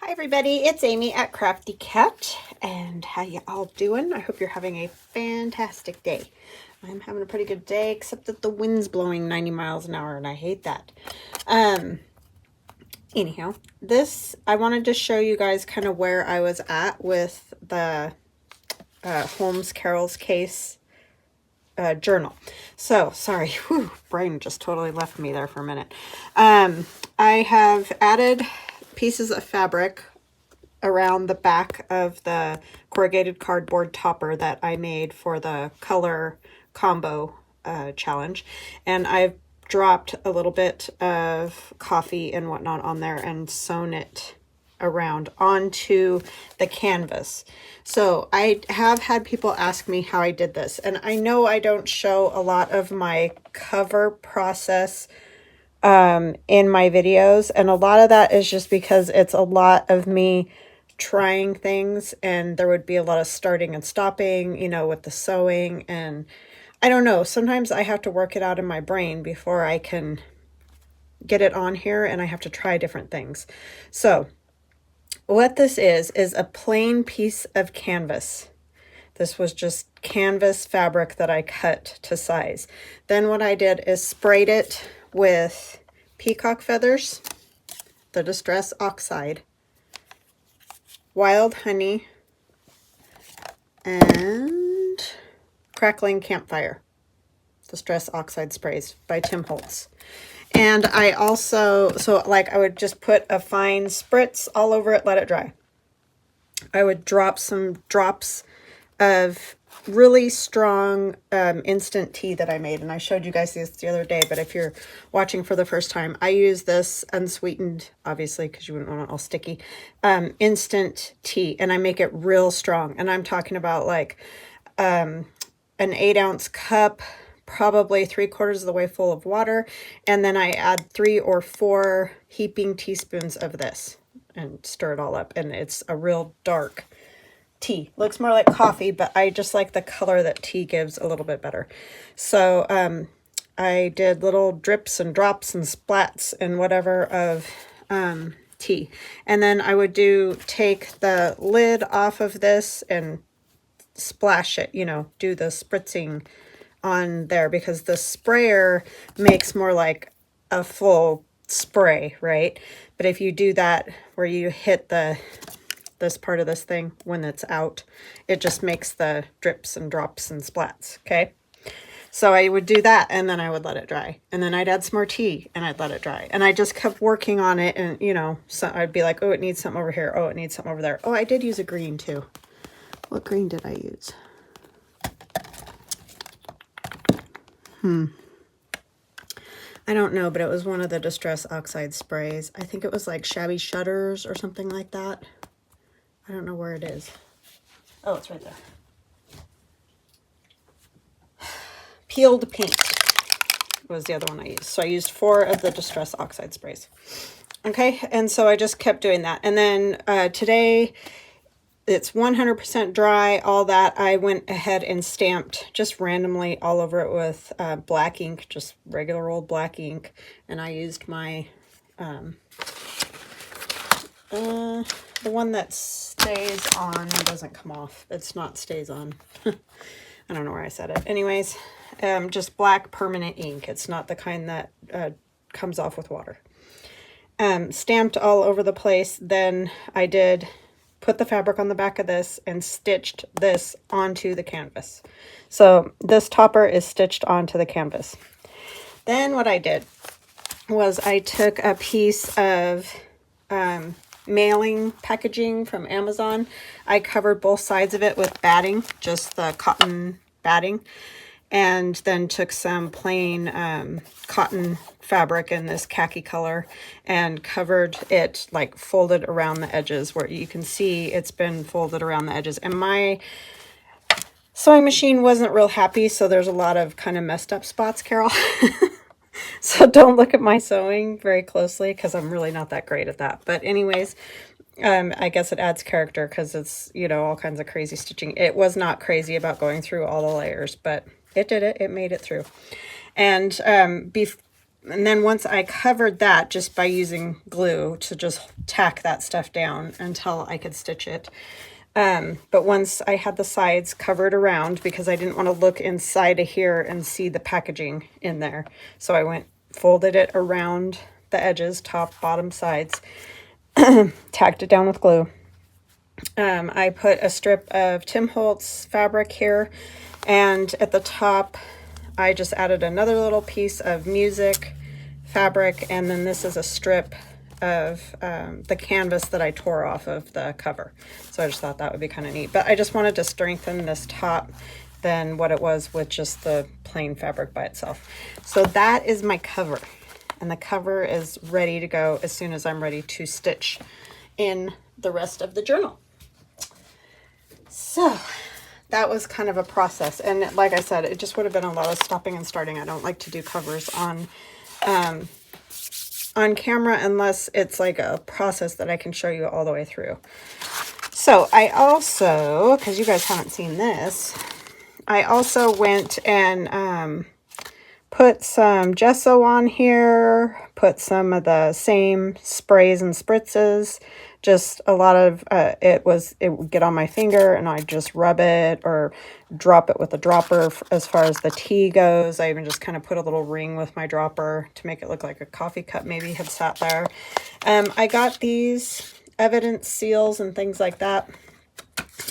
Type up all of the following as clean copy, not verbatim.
Hi everybody, it's Amy at Crafty Cat, and how you all doing? I hope you're having a fantastic day. I'm having a pretty good day, except that the wind's blowing 90 miles an hour, and I hate that. Anyhow, I wanted to show you guys kind of where I was at with the Holmes Carol's Case journal. So, sorry, brain just totally left me there for a minute. I have added pieces of fabric around the back of the corrugated cardboard topper that I made for the color combo challenge, and I've dropped a little bit of coffee and whatnot on there and sewn it around onto the canvas. So I have had people ask me how I did this, and I know I don't show a lot of my cover process in my videos, and a lot of that is just because it's a lot of me trying things, and there would be a lot of starting and stopping, you know, with the sewing, and I don't know, sometimes I have to work it out in my brain before I can get it on here, and I have to try different things. So what this is a plain piece of canvas. This was just canvas fabric that I cut to size. Then what I did is sprayed it with peacock feathers, the Distress Oxide, wild honey, and crackling campfire. Distress Oxide sprays by Tim Holtz. And I also, I would just put a fine spritz all over it, let it dry. I would drop some drops of really strong instant tea that I made, and I showed you guys this the other day, but if you're watching for the first time, I use this unsweetened, obviously, because you wouldn't want it all sticky, instant tea, and I make it real strong, and I'm talking about like an 8-ounce cup, probably 3/4 of the way full of water, and then I add 3 or 4 heaping teaspoons of this and stir it all up, and it's a real dark tea. Looks more like coffee, but I just like the color that tea gives a little bit better. So I did little drips and drops and splats and whatever of tea, and then I would take the lid off of this and splash it, you know, do the spritzing on there, because the sprayer makes more like a full spray, right? But if you do that where you hit this part of this thing when it's out, it just makes the drips and drops and splats. Okay, so I would do that, and then I would let it dry, and then I'd add some more tea, and I'd let it dry, and I just kept working on it. And you know, so I'd be like, oh, it needs something over here, oh, it needs something over there. Oh, I did use a green too. What green did I use? I don't know, but it was one of the Distress Oxide sprays. I think it was like Shabby Shutters or something like that. I don't know where it is. Oh, it's right there. Peeled Paint was the other one I used. So I used 4 of the Distress Oxide sprays. Okay, and so I just kept doing that. And then today, it's 100% dry, all that. I went ahead and stamped just randomly all over it with black ink, just regular old black ink. And I used my, the one that stays on and doesn't come off. It's not stays on. I don't know where I said it. Anyways, just black permanent ink. It's not the kind that comes off with water. Stamped all over the place. Then I did put the fabric on the back of this and stitched this onto the canvas. So this topper is stitched onto the canvas. Then what I did was I took a piece of mailing packaging from Amazon. I covered both sides of it with batting, just the cotton batting, and then took some plain cotton fabric in this khaki color and covered it, like folded around the edges, where you can see it's been folded around the edges. And my sewing machine wasn't real happy, so there's a lot of kind of messed up spots, Carol. So don't look at my sewing very closely, because I'm really not that great at that. But anyways, I guess it adds character because it's, you know, all kinds of crazy stitching. It was not crazy about going through all the layers, but it did it. It made it through. And And then once I covered that just by using glue to just tack that stuff down until I could stitch it. But once I had the sides covered around, because I didn't want to look inside of here and see the packaging in there. So I folded it around the edges, top, bottom, sides, tacked it down with glue. I put a strip of Tim Holtz fabric here, and at the top I just added another little piece of music fabric, and then this is a strip of the canvas that I tore off of the cover. So I just thought that would be kind of neat. But I just wanted to strengthen this top than what it was with just the plain fabric by itself. So that is my cover. And the cover is ready to go as soon as I'm ready to stitch in the rest of the journal. So that was kind of a process. And like I said, it just would have been a lot of stopping and starting. I don't like to do covers on camera unless it's like a process that I can show you all the way through. So I also, because you guys haven't seen this, I also went and put some gesso on here, put some of the same sprays and spritzes, just a lot of, it would get on my finger and I just rub it or drop it with a dropper as far as the tea goes. I even just kind of put a little ring with my dropper to make it look like a coffee cup maybe had sat there. I got these evidence seals and things like that,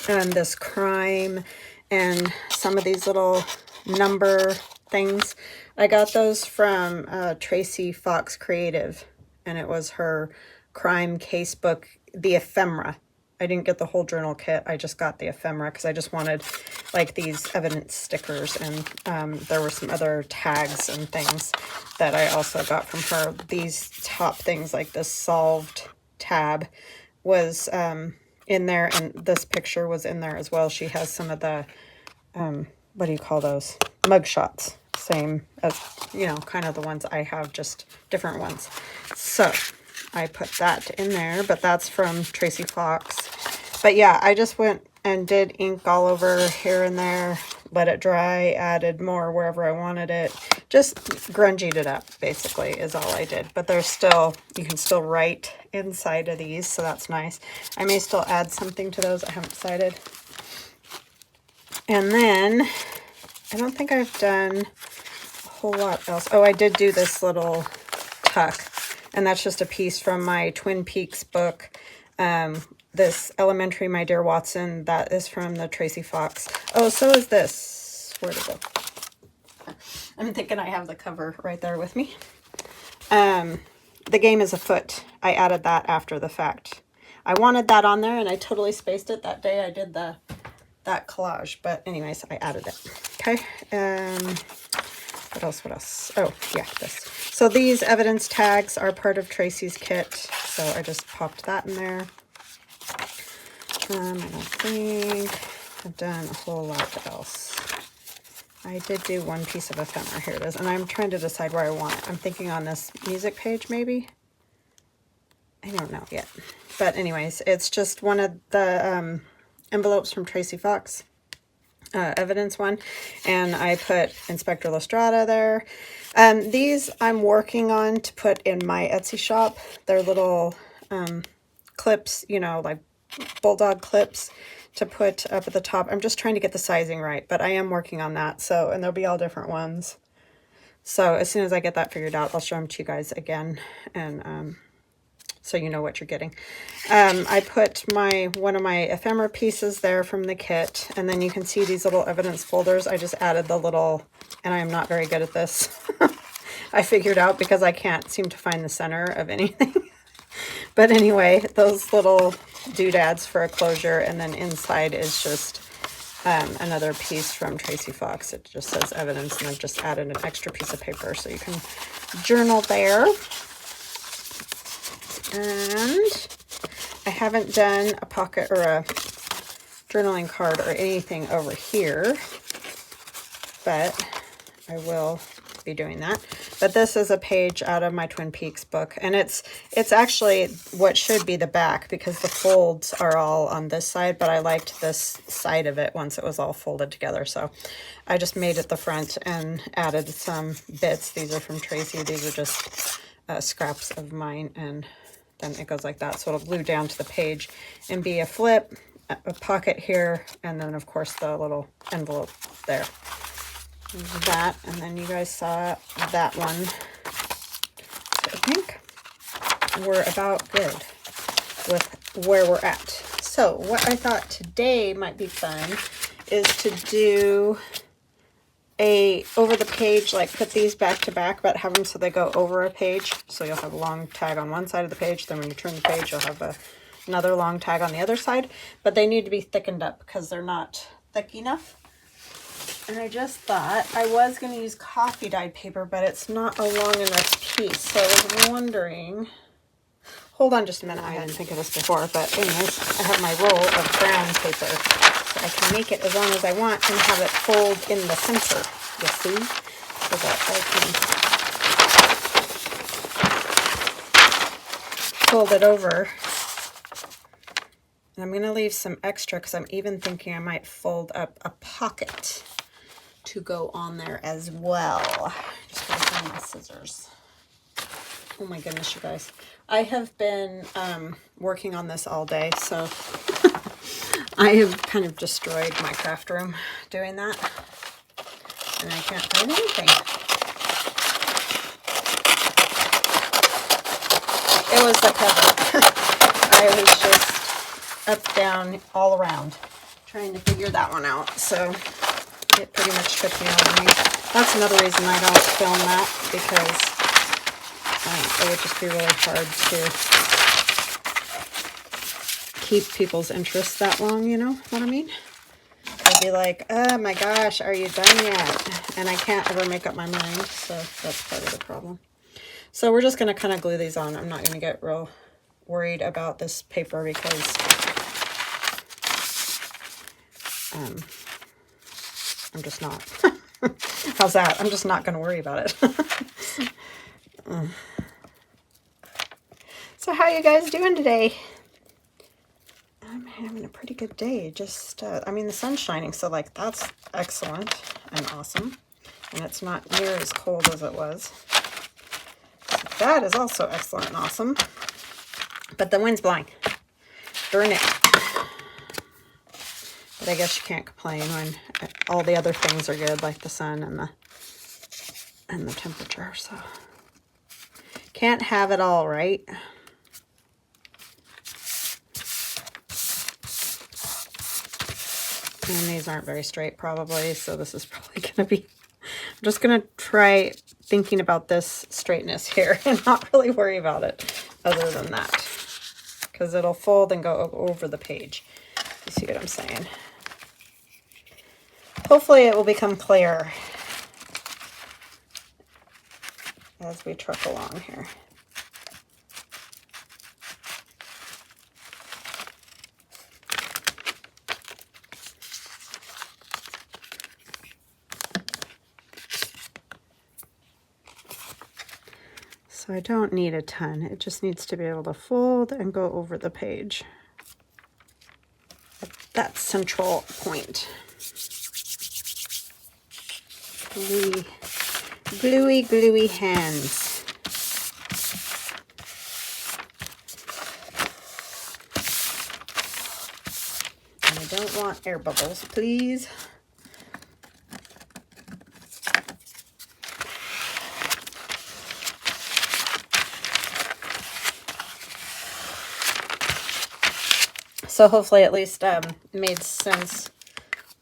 and this crime and some of these little number things. I got those from Tracy Fox Creative, and it was her crime casebook, the Ephemera. I didn't get the whole journal kit. I just got the Ephemera because I just wanted like these evidence stickers, and there were some other tags and things that I also got from her. These top things like this solved tab was in there, and this picture was in there as well. She has some of the what do you call those? Mug shots. Same as, you know, kind of the ones I have, just different ones. So I put that in there, but that's from Tracy Fox. But yeah, I just went and did ink all over here and there, let it dry, added more wherever I wanted it. Just grungied it up, basically, is all I did. But there's still, you can still write inside of these, so that's nice. I may still add something to those. I haven't decided. And then I don't think I've done a whole lot else. Oh, I did do this little tuck, and that's just a piece from my Twin Peaks book. This Elementary, My Dear Watson, that is from the Tracy Fox. Oh, so is this. Where'd it go? I'm thinking I have the cover right there with me. The Game is Afoot. I added that after the fact. I wanted that on there, and I totally spaced it that day I did that collage. But anyways, I added it. Okay. What else? Oh, yeah, this. So these evidence tags are part of Tracy's kit. So I just popped that in there. I don't think I've done a whole lot else. I did do one piece of ephemera. Here it is. And I'm trying to decide where I want it. I'm thinking on this music page, maybe. I don't know yet. But anyways, it's just one of the envelopes from Tracy Fox. Evidence one, and I put Inspector Lestrada there. These I'm working on to put in my Etsy shop. They're little clips, you know, like bulldog clips to put up at the top. I'm just trying to get the sizing right, but I am working on that. So, and there'll be all different ones. So as soon as I get that figured out, I'll show them to you guys again, and so you know what you're getting. I put one of my ephemera pieces there from the kit, and then you can see these little evidence folders. I just added the little, and I am not very good at this. I figured out because I can't seem to find the center of anything. But anyway, those little doodads for a closure, and then inside is just another piece from Tracy Fox. It just says evidence, and I've just added an extra piece of paper so you can journal there. And I haven't done a pocket or a journaling card or anything over here, but I will be doing that. But this is a page out of my Twin Peaks book, and it's actually what should be the back because the folds are all on this side, but I liked this side of it once it was all folded together. So I just made it the front and added some bits. These are from Tracy. These are just scraps of mine, and then it goes like that. So it'll glue down to the page and be a flip, a pocket here, and then of course the little envelope there. There's that, and then you guys saw that one. So I think we're about good with where we're at. So what I thought today might be fun is to do a over the page, like put these back to back, but have them so they go over a page. So you'll have a long tag on one side of the page, then when you turn the page, you'll have another long tag on the other side, but they need to be thickened up because they're not thick enough. And I just thought I was going to use coffee dyed paper, but it's not a long enough piece. So I was wondering, hold on just a minute. I didn't think of this before, but anyways, I have my roll of brown paper. So I can make it as long as I want and have it fold in the center, you see? So that I can fold it over. And I'm going to leave some extra because I'm even thinking I might fold up a pocket to go on there as well. Just gotta find my scissors. Oh my goodness, you guys. I have been working on this all day, so I have kind of destroyed my craft room doing that. And I can't find anything. It was the cover. I was just up, down, all around trying to figure that one out. So it pretty much took me all morning. That's another reason I don't film that, because it would just be really hard to keep people's interest that long, you know what I mean? I'd be like, oh my gosh, are you done yet? And I can't ever make up my mind, so that's part of the problem. So we're just going to kind of glue these on. I'm not going to get real worried about this paper because I'm just not. How's that? I'm just not going to worry about it. So how you guys doing today? I'm having a pretty good day. Just, I mean, the sun's shining, so like that's excellent and awesome. And it's not near as cold as it was. So that is also excellent and awesome. But the wind's blowing. Darn it. But I guess you can't complain when all the other things are good, like the sun and the temperature. So can't have it all, right? And these aren't very straight probably, so this is probably going to be, I'm just going to try thinking about this straightness here and not really worry about it other than that, because it'll fold and go over the page. You see what I'm saying? Hopefully it will become clear as we truck along here. So I don't need a ton. It just needs to be able to fold and go over the page at that central point. Gluey, gluey hands. And I don't want air bubbles, please. So hopefully at least made sense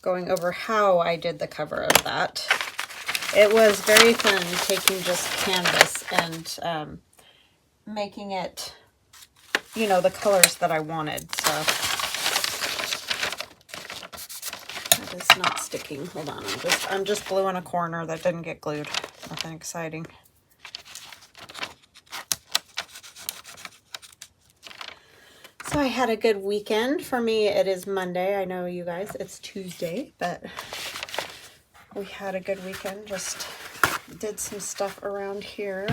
going over how I did the cover of that. It was very fun taking just canvas and making it, you know, the colors that I wanted. So it is not sticking. Hold on, I'm just gluing a corner that didn't get glued. Nothing exciting. So I had a good weekend. For me, it is Monday. I know you guys, it's Tuesday, but we had a good weekend. Just did some stuff around here.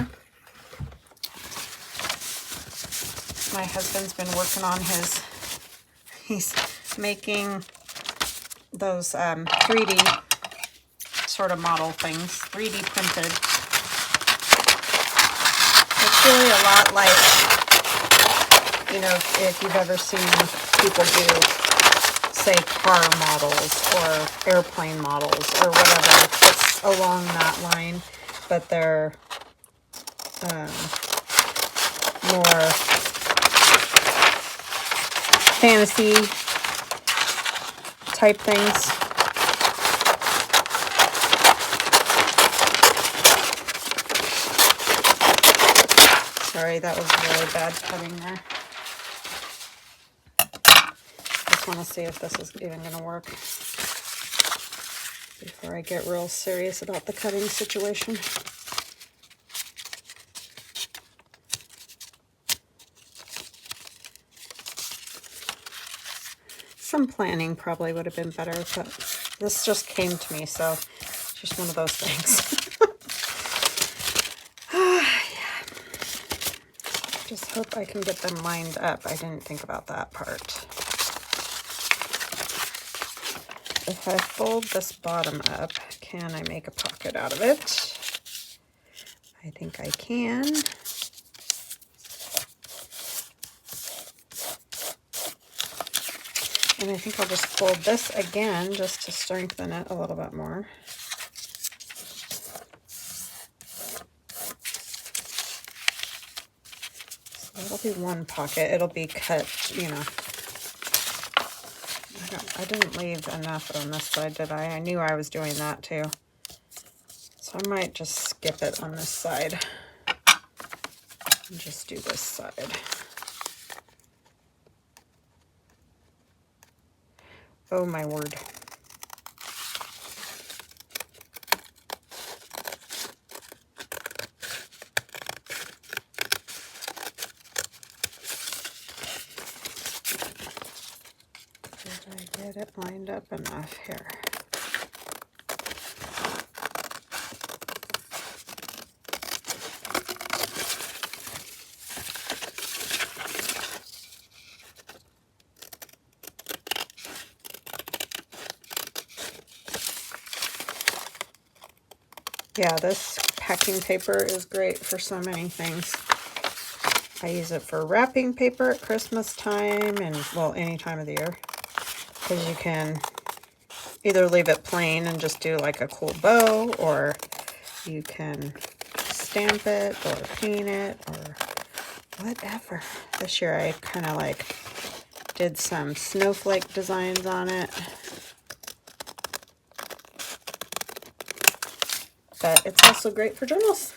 My husband's been working on he's making those 3D sort of model things, 3D printed. It's really a lot like, you know, if you've ever seen people do, say, car models or airplane models or whatever. It's along that line, but they're more fantasy type things. Sorry, that was really bad cutting there. Just want to see if this is even going to work before I get real serious about the cutting situation. Some planning probably would have been better, but this just came to me, so it's just one of those things. Yeah. Just hope I can get them lined up. I didn't think about that part. If I fold this bottom up, can I make a pocket out of it? I think I can. And I think I'll just fold this again just to strengthen it a little bit more. So that'll be one pocket. It'll be cut, you know. I didn't leave enough on this side, did I? I knew I was doing that too. So I might just skip it on this side and just do this side. Oh my word. Did I get it lined up enough here? Yeah, this packing paper is great for so many things. I use it for wrapping paper at Christmas time and, well, any time of the year. Because you can either leave it plain and just do like a cool bow, or you can stamp it or paint it or whatever. This year I kind of like did some snowflake designs on it. But it's also great for journals.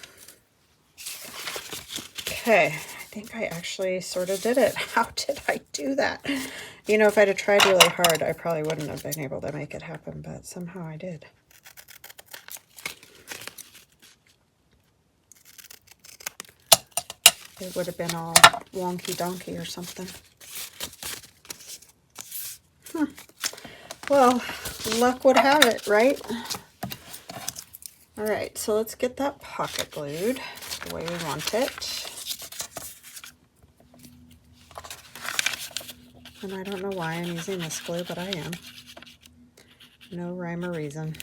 Okay, I think I actually sort of did it. How did I do that? You know, if I'd have tried really hard, I probably wouldn't have been able to make it happen, but somehow I did. It would have been all wonky-donkey or something. Well, luck would have it, right? All right, so let's get that pocket glued the way we want it. And I don't know why I'm using this glue, but I am. No rhyme or reason.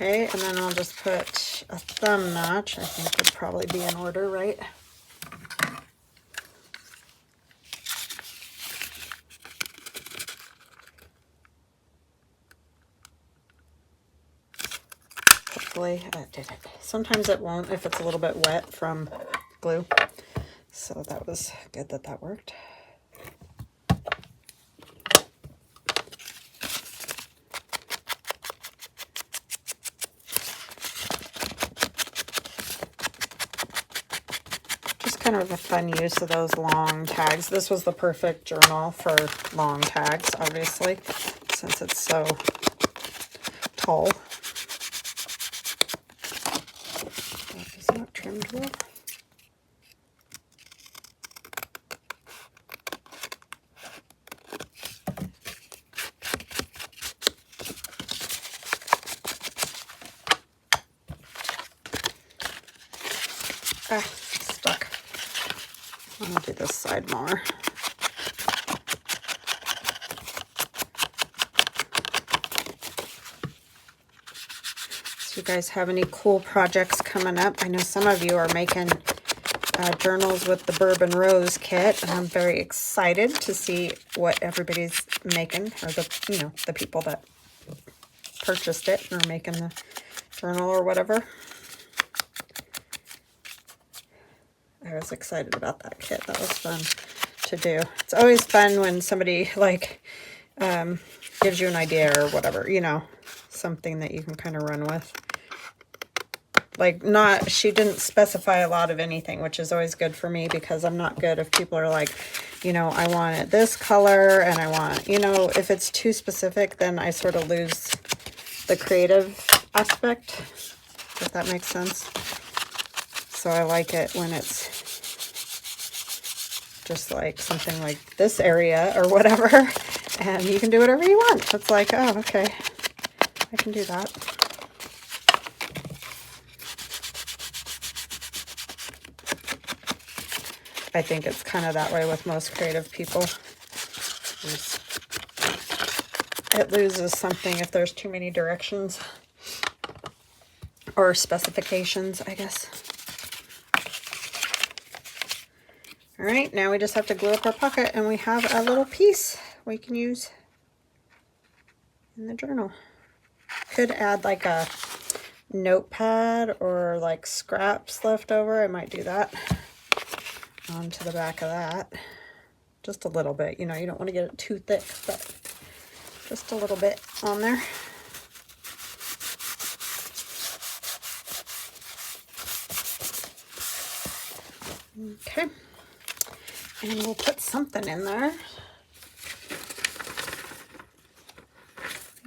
Okay, and then I'll just put a thumb notch. I think would probably be in order, right? Hopefully I did it. Sometimes it won't if it's a little bit wet from glue. So that was good that that worked. Kind of a fun use of those long tags. This was the perfect journal for long tags, obviously. since it's so tall. That is not trimmed well. Ah, stuck. I'm gonna do this side more. So you guys have any cool projects coming up? I know some of you are making journals with the Bourbon Rose kit, and I'm very excited to see what everybody's making, or the the people that purchased it and are making the journal or whatever. I was excited about that kit. That was fun to do. It's always fun when somebody like gives you an idea or whatever, something that you can kind of run with. Like, she didn't specify a lot of anything, which is always good for me, because I'm not good if people are like, I want it this color, and I want, if it's too specific, then I sort of lose the creative aspect, if that makes sense. So I like it when it's just like something like this area or whatever, and you can do whatever you want. It's like, oh, okay, I can do that. I think it's kind of that way with most creative people. It loses something if there's too many directions or specifications, I guess. All right, now we just have to glue up our pocket, and we have a little piece we can use in the journal. Could add like a notepad or like scraps left over. I might do that onto the back of that. Just a little bit, you don't want to get it too thick, but just a little bit on there. Okay. And we'll put something in there.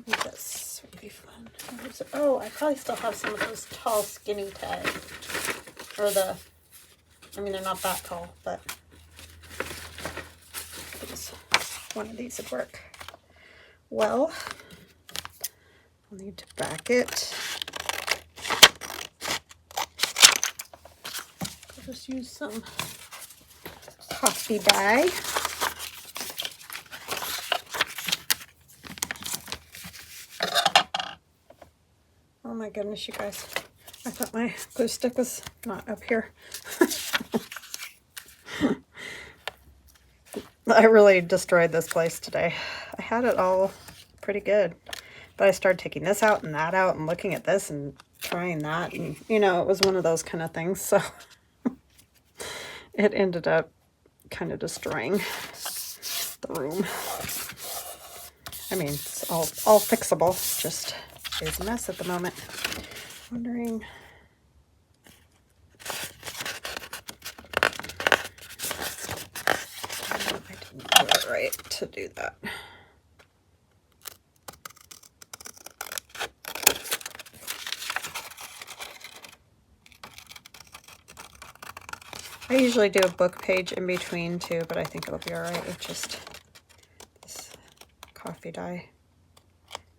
Maybe this would be fun. Oh, I probably still have some of those tall, skinny tags. Or they're not that tall, but one of these would work well. I'll need to back it. I'll just use some coffee dye. Oh my goodness, you guys. I thought my glue stick was not up here. I really destroyed this place today. I had it all pretty good, but I started taking this out and that out and looking at this and trying that, and it was one of those kind of things, so it ended up kind of destroying the room. I mean, it's all fixable, just is a mess at the moment. Wondering, I didn't do it right to do that. I usually do a book page in between too, but I think it'll be all right with just this coffee dye.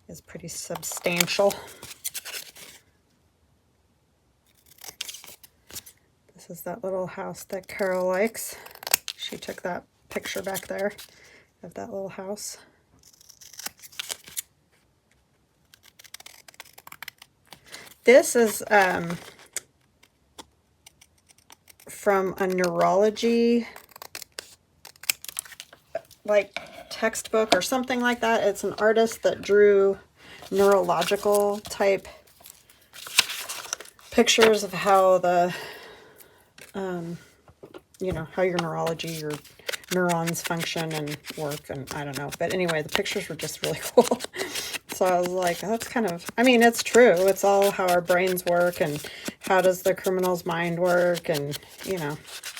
Is pretty substantial. This is that little house that Carol likes. She took that picture back there of that little house. This is from a neurology textbook or something like that. It's an artist that drew neurological type pictures of how the how your neurology, your neurons function and work, and I don't know, but anyway, the pictures were just really cool. So I was like, that's kind of, it's true. It's all how our brains work, and how does the criminal's mind work, and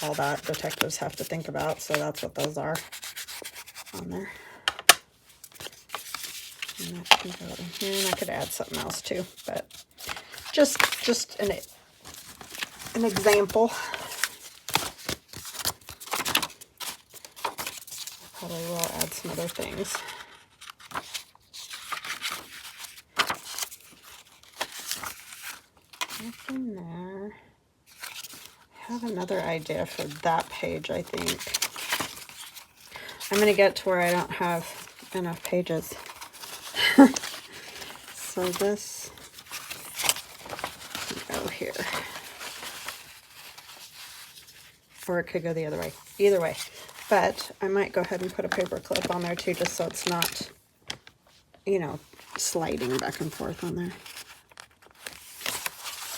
all that detectives have to think about. So that's what those are on there. And that can go in here, and I could add something else too, but just an example. Probably will add some other things. Nothing there. I have another idea for that page, I think. I'm going to get to where I don't have enough pages. So this can go here. Or it could go the other way. Either way. But I might go ahead and put a paper clip on there too, just so it's not, you know, sliding back and forth on there.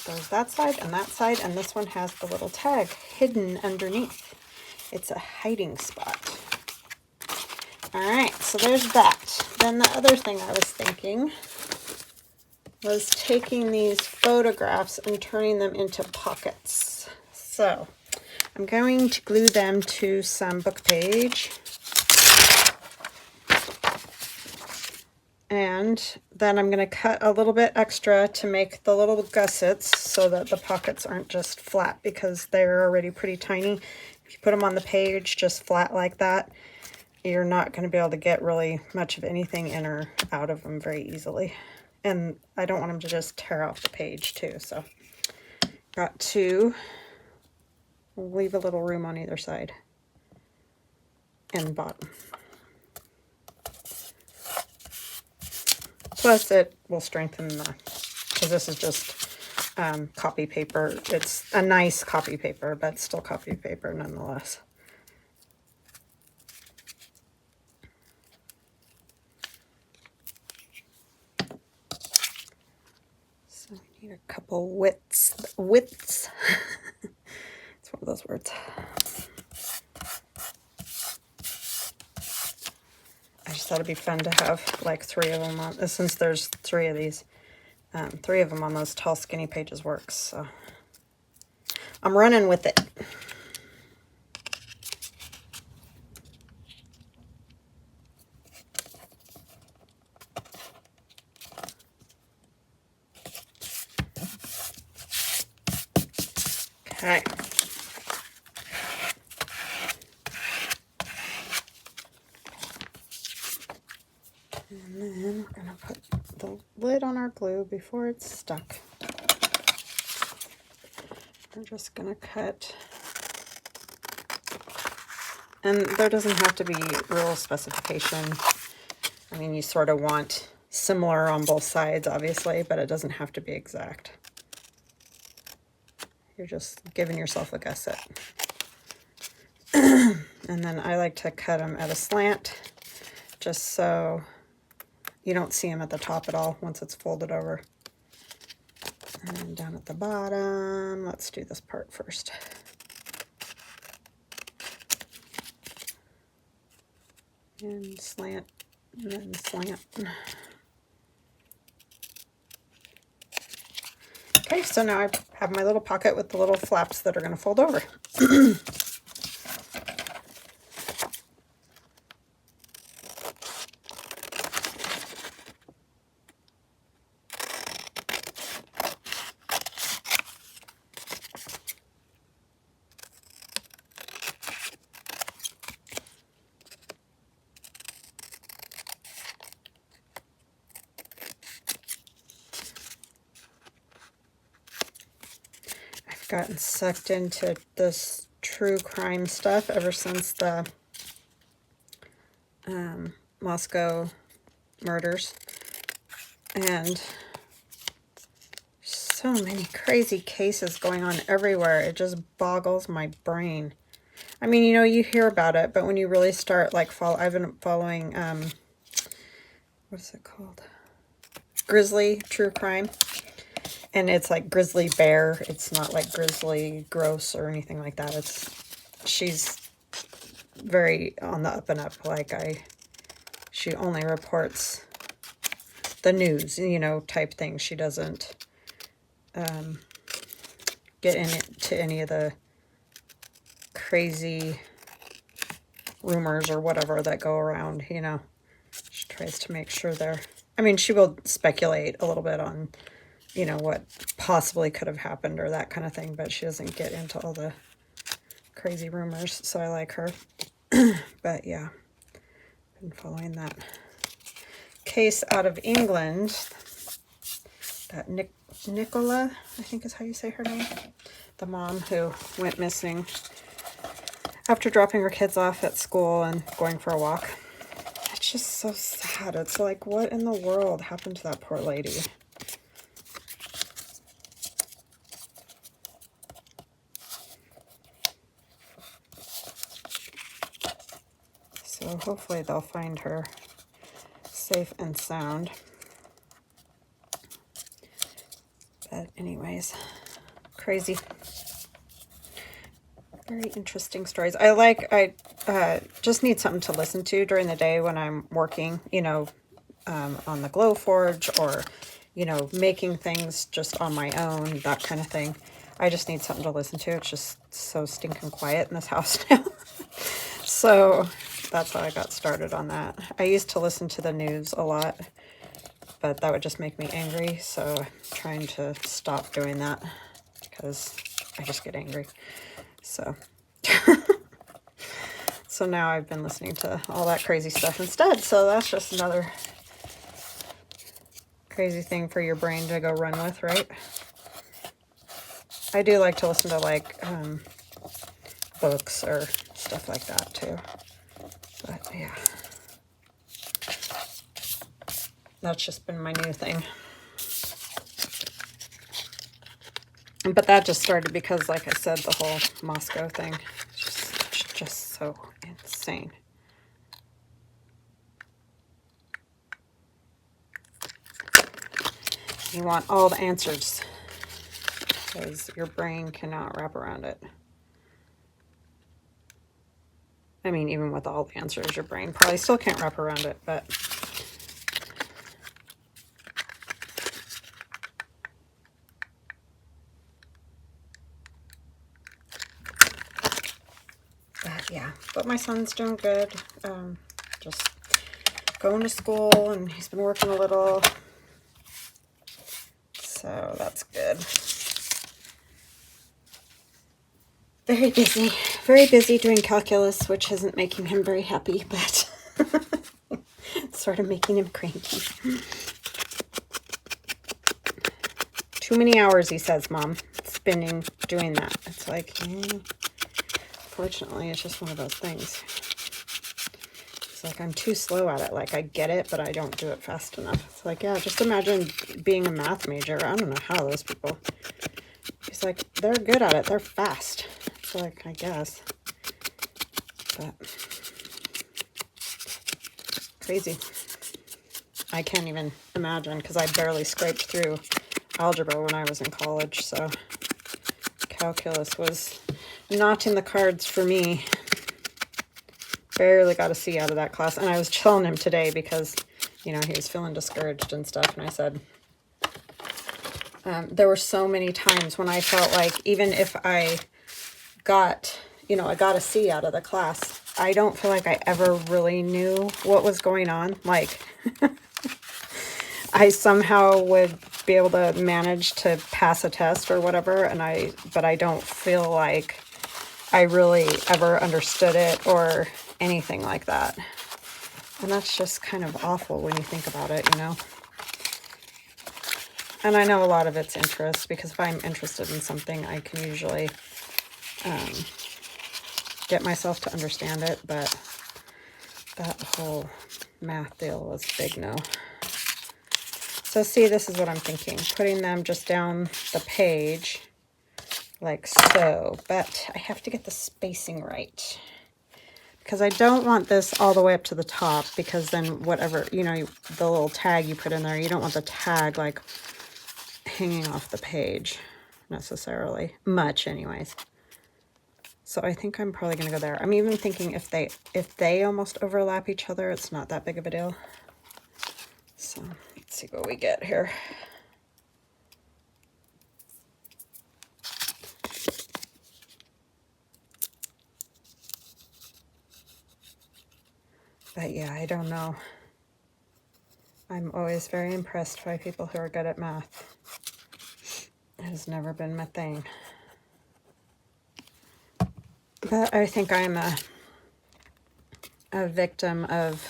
There's that side, and this one has the little tag hidden underneath. It's a hiding spot. All right, so there's that. Then the other thing I was thinking was taking these photographs and turning them into pockets. So I'm going to glue them to some book page. And then I'm going to cut a little bit extra to make the little gussets so that the pockets aren't just flat, because they're already pretty tiny. If you put them on the page just flat like that, you're not going to be able to get really much of anything in or out of them very easily. And I don't want them to just tear off the page too. So got to leave a little room on either side and bottom. Plus it will strengthen the, because this is just copy paper. It's a nice copy paper, but still copy paper nonetheless. So we need a couple widths. It's one of those words. I just thought it'd be fun to have like 3 of them on, since there's 3 of these. 3 of them on those tall skinny pages works, so I'm running with it. Okay. And then we're going to put the lid on our glue before it's stuck. We're just going to cut. And there doesn't have to be real specification. I mean, you sort of want similar on both sides, obviously, but it doesn't have to be exact. You're just giving yourself a gusset. And then I like to cut them at a slant, just so you don't see them at the top at all once it's folded over. And then down at the bottom, let's do this part first. And slant, and then slant. Okay, so now I have my little pocket with the little flaps that are going to fold over. Gotten sucked into this true crime stuff ever since the Moscow murders, and so many crazy cases going on everywhere. It just boggles my brain. I mean, you know, you hear about it, but when you really start like I've been following what is it called? Grizzly True Crime. And it's like Grizzly Bear. It's not like Grizzly Gross or anything like that. She's very on the up and up. She only reports the news, you know, type thing. She doesn't get into any of the crazy rumors or whatever that go around, you know. She tries to make sure they're I mean, she will speculate a little bit on, you know, what possibly could have happened or that kind of thing, but she doesn't get into all the crazy rumors, so I like her. But yeah, been following that case out of England. That Nicola, I think is how you say her name. The mom who went missing after dropping her kids off at school and going for a walk. It's just so sad. It's like, what in the world happened to that poor lady? So hopefully they'll find her safe and sound. But anyways, crazy. Very interesting stories. I just need something to listen to during the day when I'm working, you know, on the Glowforge, or, you know, making things just on my own, that kind of thing. I just need something to listen to. It's just so stinking quiet in this house now. So that's how I got started on that. I used to listen to the news a lot, but that would just make me angry. So I'm trying to stop doing that because I just get angry. So, so now I've been listening to all that crazy stuff instead. So that's just another crazy thing for your brain to go run with, right? I do like to listen to like books or stuff like that too. But yeah, that's just been my new thing. But that just started because, like I said, the whole Moscow thing is just so insane. You want all the answers because your brain cannot wrap around it. I mean, even with all the answers, your brain probably still can't wrap around it, but yeah, but my son's doing good. Just going to school, and he's been working a little, so that's good. Very busy doing calculus, which isn't making him very happy, but it's sort of making him cranky. Too many hours, he says, Mom, spending doing that. It's like, fortunately, it's just one of those things. It's like, I'm too slow at it. Like, I get it, but I don't do it fast enough. It's like, yeah, just imagine being a math major. I don't know how those people... He's like, they're good at it. They're fast. It's like, I guess. But... crazy. I can't even imagine, because I barely scraped through algebra when I was in college, so calculus was not in the cards for me. Barely got a C out of that class. And I was telling him today because, you know, he was feeling discouraged and stuff. And I said, there were so many times when I felt like even if I got, you know, I got a C out of the class, I don't feel like I ever really knew what was going on. Like, I somehow would be able to manage to pass a test or whatever. But I don't feel like I really ever understood it or anything like that. And that's just kind of awful when you think about it, you know. And I know a lot of it's interest, because if I'm interested in something, I can usually get myself to understand it. But that whole math deal was a big no. So see, this is what I'm thinking. Putting them just down the page like so. But I have to get the spacing right, because I don't want this all the way up to the top, because then whatever, you know, the little tag you put in there, you don't want the tag like hanging off the page necessarily, much anyways. So I think I'm probably going to go there. I'm even thinking if they almost overlap each other, it's not that big of a deal. So let's see what we get here. But yeah, I don't know. I'm always very impressed by people who are good at math. It has never been my thing. But I think I'm a victim of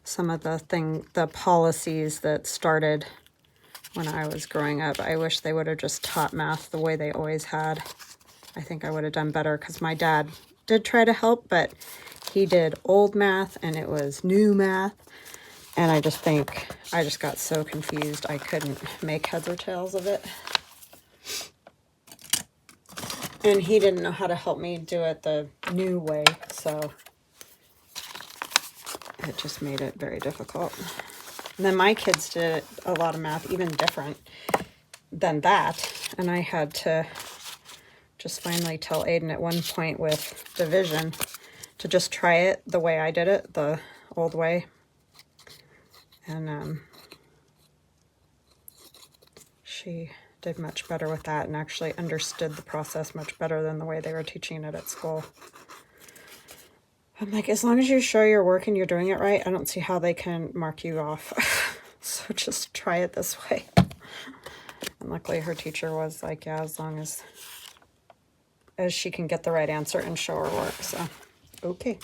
some of the policies that started when I was growing up. I wish they would have just taught math the way they always had. I think I would have done better, because my dad did try to help, but he did old math and it was new math. And I just think I just got so confused I couldn't make heads or tails of it. And he didn't know how to help me do it the new way, so it just made it very difficult. And then my kids did a lot of math, even different than that. And I had to just finally tell Aiden at one point with division to just try it the way I did it, the old way. And she did much better with that and actually understood the process much better than the way they were teaching it at school. I'm like, as long as you show your work and you're doing it right, I don't see how they can mark you off. So just try it this way. And luckily her teacher was like, yeah, as long as she can get the right answer and show her work. So, okay.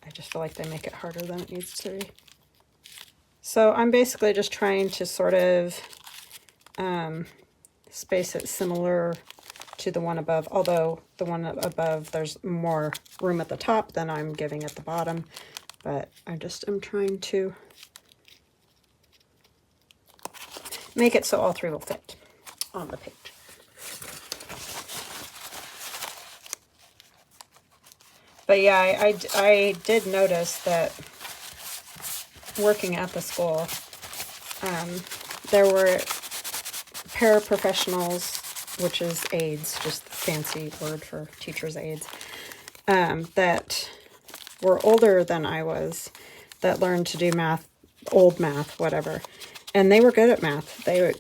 I just feel like they make it harder than it needs to be. So I'm basically just trying to sort of space it similar to the one above, although the one above, there's more room at the top than I'm giving at the bottom. But I just am trying to make it so all three will fit on the page. But yeah, I did notice that working at the school, there were paraprofessionals, which is aides, just a fancy word for teachers' aides, that were older than I was, that learned to do math, old math, whatever. And they were good at math. They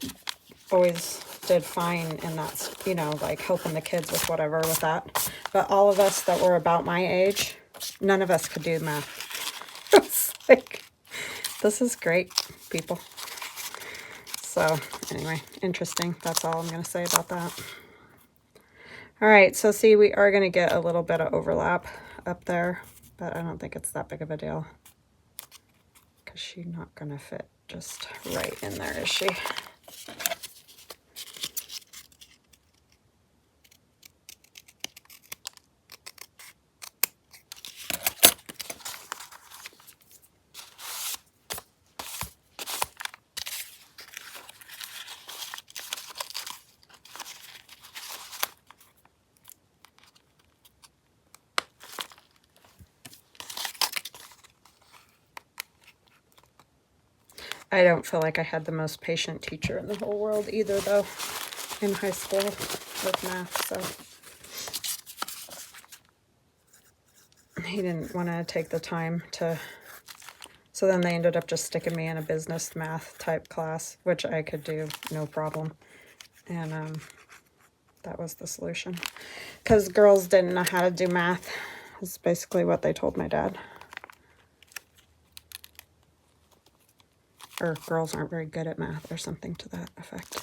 always did fine, and that's, you know, like helping the kids with whatever with that. But all of us that were about my age, none of us could do math. It's like, this is great, people. So anyway, interesting. That's all I'm going to say about that. All right, so see, we are going to get a little bit of overlap up there, but I don't think it's that big of a deal, because she's not going to fit just right in there, is she? I don't feel like I had the most patient teacher in the whole world either, though, in high school with math, so he didn't want to take the time to, so then they ended up just sticking me in a business math type class, which I could do no problem, and that was the solution, because girls didn't know how to do math, is basically what they told my dad. Or girls aren't very good at math or something to that effect.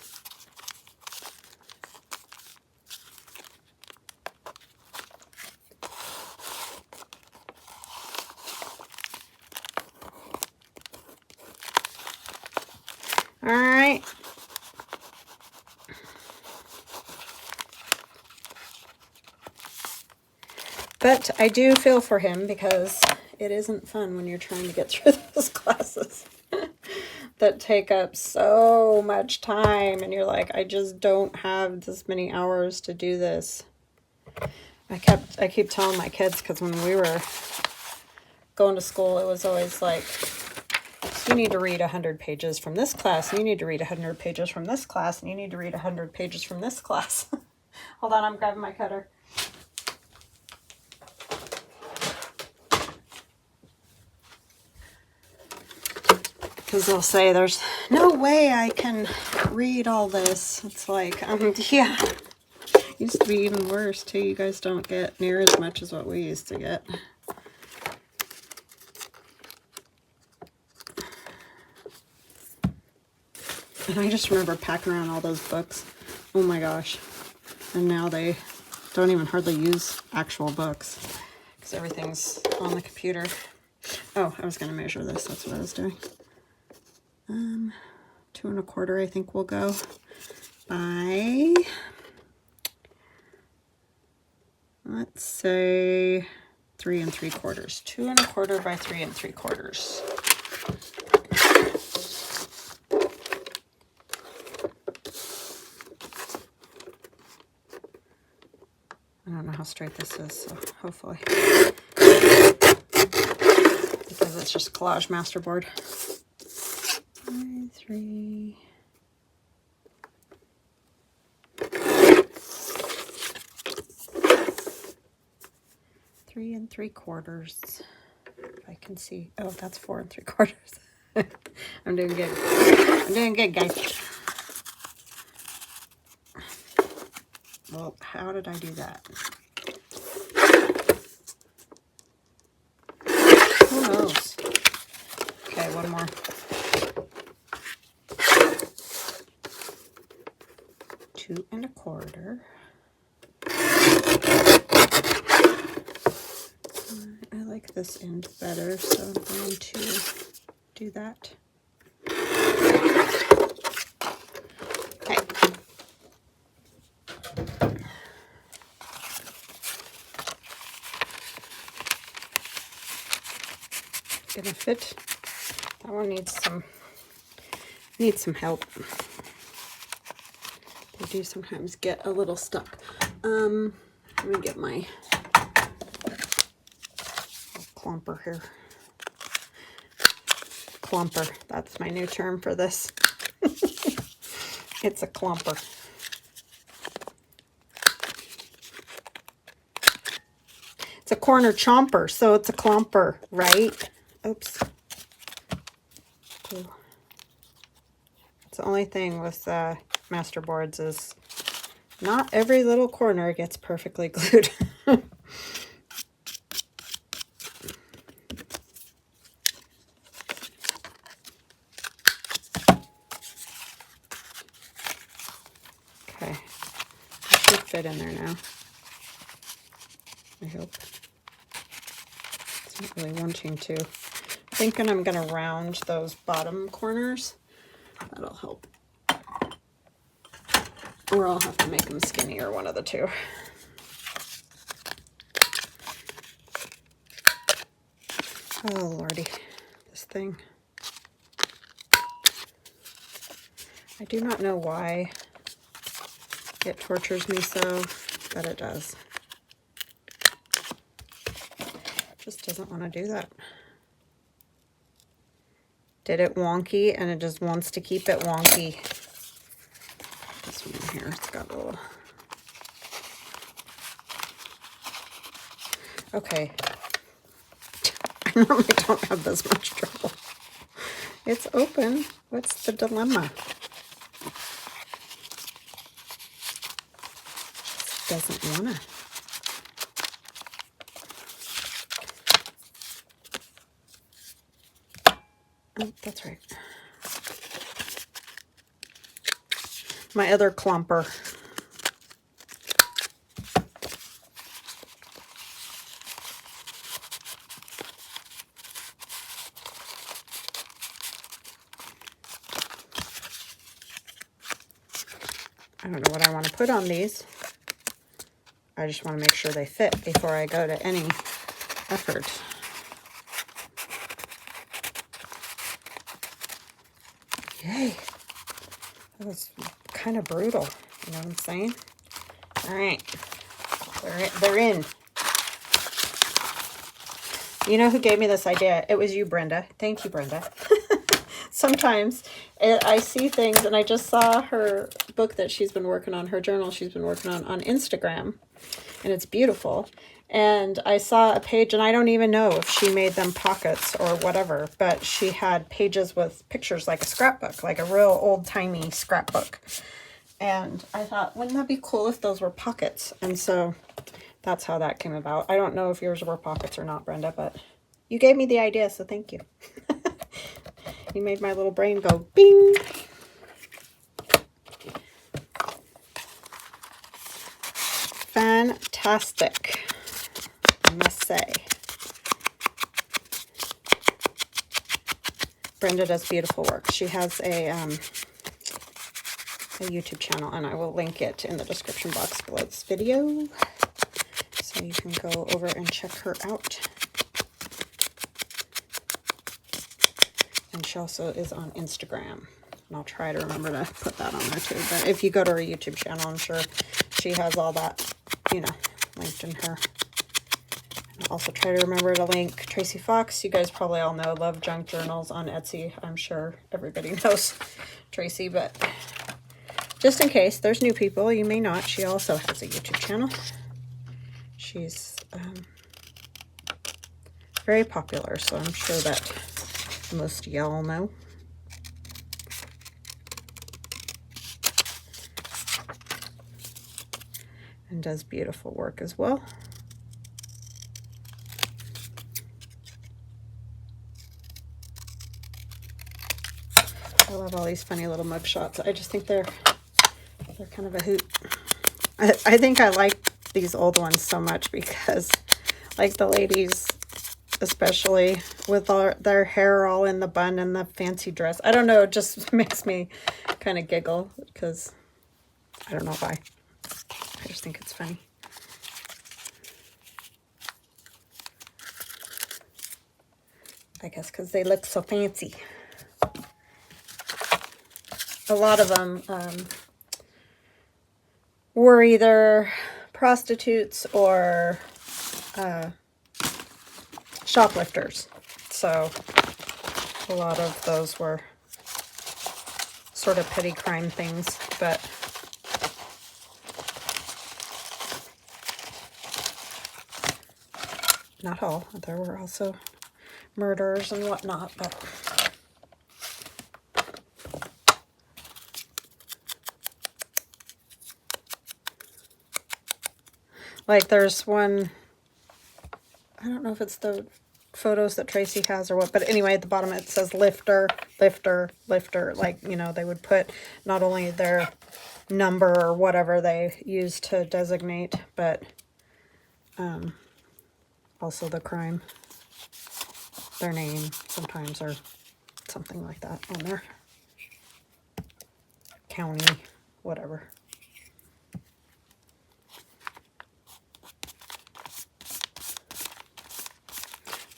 All right. But I do feel for him, because it isn't fun when you're trying to get through those classes that take up so much time, and you're like, I just don't have this many hours to do this. I keep telling my kids, because when we were going to school, it was always like, you need to read 100 pages from this class, and you need to read 100 pages from this class, and you need to read 100 pages from this class. Hold on, I'm grabbing my cutter. Because they'll say, there's no way I can read all this. It's like, yeah. Used to be even worse, too. You guys don't get near as much as what we used to get. And I just remember packing around all those books. Oh my gosh. And now they don't even hardly use actual books because everything's on the computer. Oh, I was going to measure this. That's what I was doing. 2 1/4, I think, will go by, let's say, 3 3/4. 2 1/4 by 3 3/4. I don't know how straight this is, so hopefully. Because it's just collage masterboard. 3 3/4. If I can see. Oh, that's 4 3/4. I'm doing good. I'm doing good, guys. Well, how did I do that? Who knows? Okay, one more. 2 1/4. I like this end better, so I'm going to do that. Okay. Gonna fit. That one needs some help. They do sometimes get a little stuck. Let me get my clumper here. Clumper. That's my new term for this. It's a clumper. It's a corner chomper, so it's a clumper, right? Oops. Ooh. It's the only thing with masterboards is not every little corner gets perfectly glued. Okay, it should fit in there now. I hope. It's not really wanting to. Thinking I'm going to round those bottom corners. That'll help. Or I'll have to make them skinnier, one of the two. Oh, Lordy. This thing. I do not know why it tortures me so, but it does. It just doesn't want to do that. Did it wonky, and it just wants to keep it wonky. This one here, it's got a little... Okay. I normally don't have this much trouble. It's open. What's the dilemma? It doesn't wanna. Oh, that's right. My other clumper. I don't know what I want to put on these. I just want to make sure they fit before I go to any effort. Yay. That was kind of brutal. You know what I'm saying? All right. They're in. You know who gave me this idea? It was you, Brenda. Thank you, Brenda. Sometimes I see things, and I just saw her book that she's been working on, her journal she's been working on Instagram, and it's beautiful. And I saw a page, and I don't even know if she made them pockets or whatever, but she had pages with pictures like a scrapbook, like a real old-timey scrapbook. And I thought, wouldn't that be cool if those were pockets? And so that's how that came about. I don't know if yours were pockets or not, Brenda, but you gave me the idea, so thank you. You made my little brain go bing. fantastic, I must say. Brenda does beautiful work. She has a YouTube channel, and I will link it in the description box below this video, so you can go over and check her out. And she also is on Instagram, and I'll try to remember to put that on there too. But if you go to her YouTube channel, I'm sure she has all that, you know, linked in her. I'll also try to remember to link Tracy Fox. You guys probably all know LoveJunkJournals on Etsy. I'm sure everybody knows Tracy, but just in case there's new people, you may not. She also has a YouTube channel. She's very popular, so I'm sure that most of y'all know. And does beautiful work as well. I love all these funny little mug shots. I just think they're kind of a hoot. I think I like these old ones so much because, like, the ladies, especially with their hair all in the bun and the fancy dress. I don't know, it just makes me kind of giggle because I don't know why. I just think it's funny. I guess because they look so fancy. A lot of them were either prostitutes or shoplifters. So a lot of those were sort of petty crime things, but not all. There were also murders and whatnot, but like there's one, I don't know if it's the photos that Tracy has or what, but anyway, at the bottom it says lifter, lifter, lifter. Like, you know, they would put not only their number or whatever they use to designate, but also the crime, their name sometimes, or something like that on their county, whatever.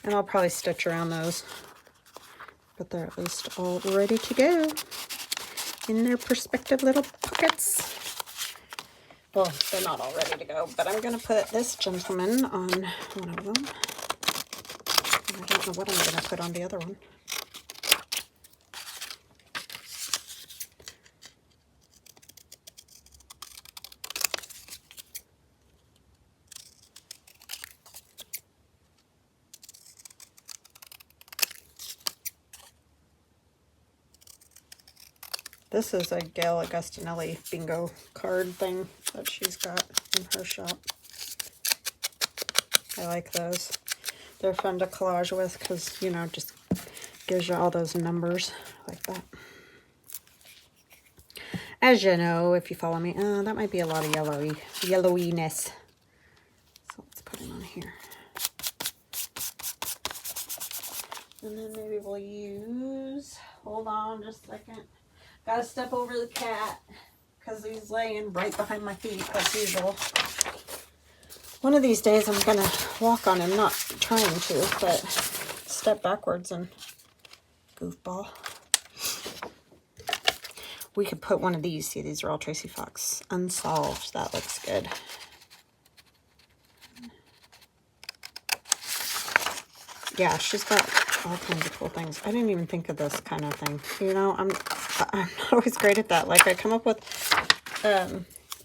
And I'll probably stitch around those, but they're at least all ready to go in their respective little pockets. Well, they're not all ready to go, but I'm going to put this gentleman on one of them. And I don't know what I'm going to put on the other one. This is a Gail Augustinelli bingo card thing that she's got in her shop. I like those. They're fun to collage with because, you know, just gives you all those numbers like that. As you know, if you follow me, that might be a lot of yellowiness. So let's put it on here. And then maybe we'll use, hold on just a second. Gotta step over the cat because he's laying right behind my feet as usual. One of these days I'm gonna walk on him, not trying to, but step backwards and goofball. We could put one of these. See, these are all Tracy Fox Unsolved. That looks good. Yeah, she's got all kinds of cool things. I didn't even think of this kind of thing. You know, I'm not always great at that. Like, I come up with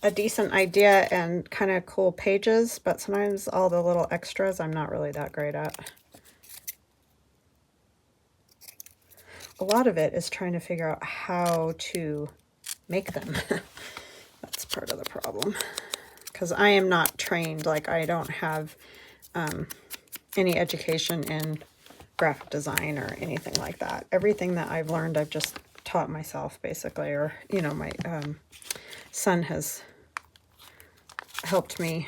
a decent idea and kind of cool pages, but sometimes all the little extras I'm not really that great at. A lot of it is trying to figure out how to make them. That's part of the problem. Because I am not trained. Like, I don't have any education in graphic design or anything like that. Everything that I've learned, I've just taught myself, basically. Or, you know, my son has helped me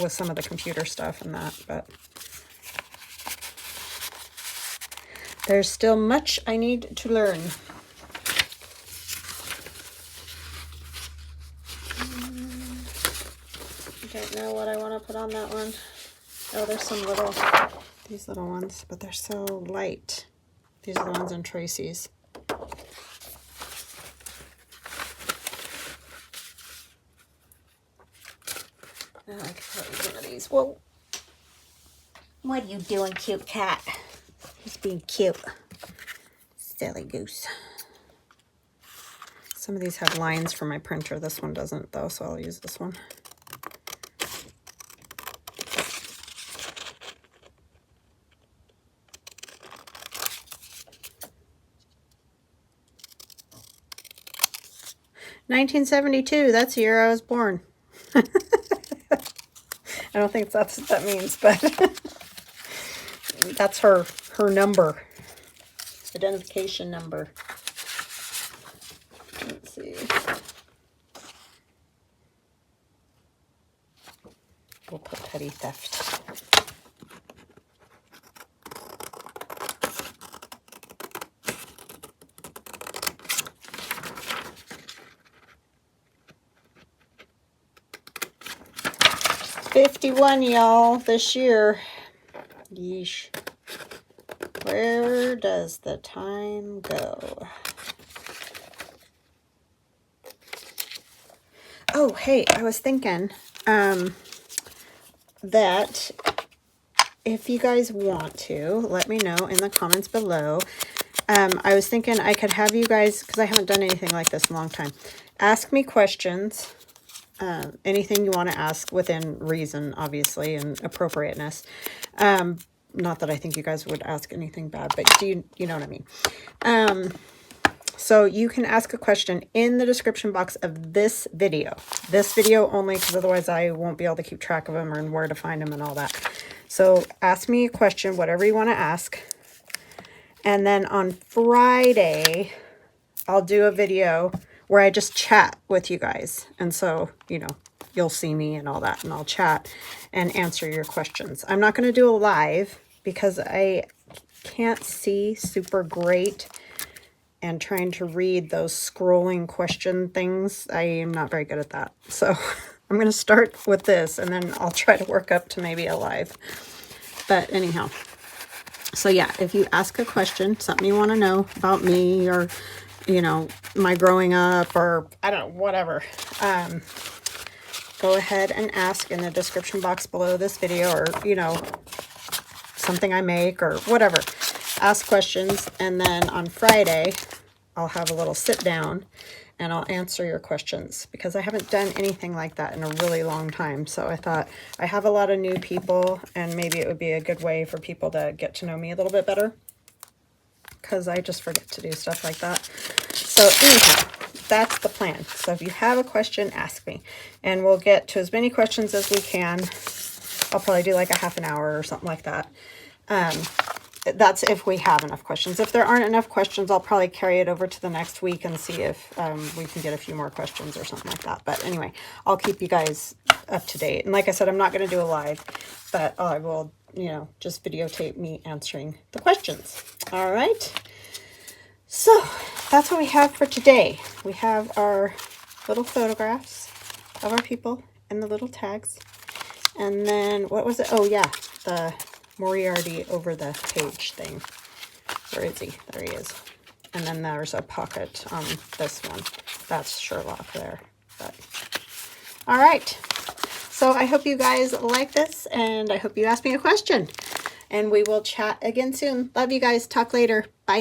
with some of the computer stuff and that, but there's still much I need to learn. I don't know what I want to put on that one. Oh, there's some little, these little ones, but they're so light. These are the ones in Tracy's. Oh, I could probably use one of these. Whoa. What are you doing, cute cat? He's being cute. Silly goose. Some of these have lines for my printer. This one doesn't, though, so I'll use this one. "1972, that's the year I was born." I don't think that's what that means, but that's her number. Identification number. Let's see. We'll put petty theft. "51, y'all, this year." Yeesh. Where does the time go? Oh, hey, I was thinking that if you guys want to, let me know in the comments below. I was thinking I could have you guys, because I haven't done anything like this in a long time, ask me questions. Anything you want to ask within reason, obviously, and appropriateness. Not that I think you guys would ask anything bad, but you know what I mean. So you can ask a question in the description box of this video. This video only, because otherwise I won't be able to keep track of them and where to find them and all that. So ask me a question, whatever you want to ask. And then on Friday, I'll do a video where I just chat with you guys. And so, you know, you'll see me and all that, and I'll chat and answer your questions. I'm not going to do a live because I can't see super great, and trying to read those scrolling question things, I am not very good at that. So I'm going to start with this, and then I'll try to work up to maybe a live. But anyhow, so yeah, if you ask a question, something you want to know about me, or, you know, my growing up, or I don't know, whatever, go ahead and ask in the description box below this video, or, you know, something I make or whatever. Ask questions, and then on Friday I'll have a little sit down and I'll answer your questions, because I haven't done anything like that in a really long time. So I thought, I have a lot of new people, and maybe it would be a good way for people to get to know me a little bit better, because I just forget to do stuff like that. So anyhow, that's the plan. So if you have a question, ask me, and we'll get to as many questions as we can. I'll probably do like a half an hour or something like that. That's if we have enough questions. If there aren't enough questions, I'll probably carry it over to the next week and see if we can get a few more questions or something like that. But anyway, I'll keep you guys up to date. And like I said, I'm not going to do a live, but I will, you know, just videotape me answering the questions. All right. So that's what we have for today. We have our little photographs of our people and the little tags. And then, what was it? Oh, yeah, the Moriarty over the page thing. Where is he? There he is. And then there's a pocket on this one. That's Sherlock there. But all right. So I hope you guys like this, and I hope you ask me a question. And we will chat again soon. Love you guys. Talk later. Bye.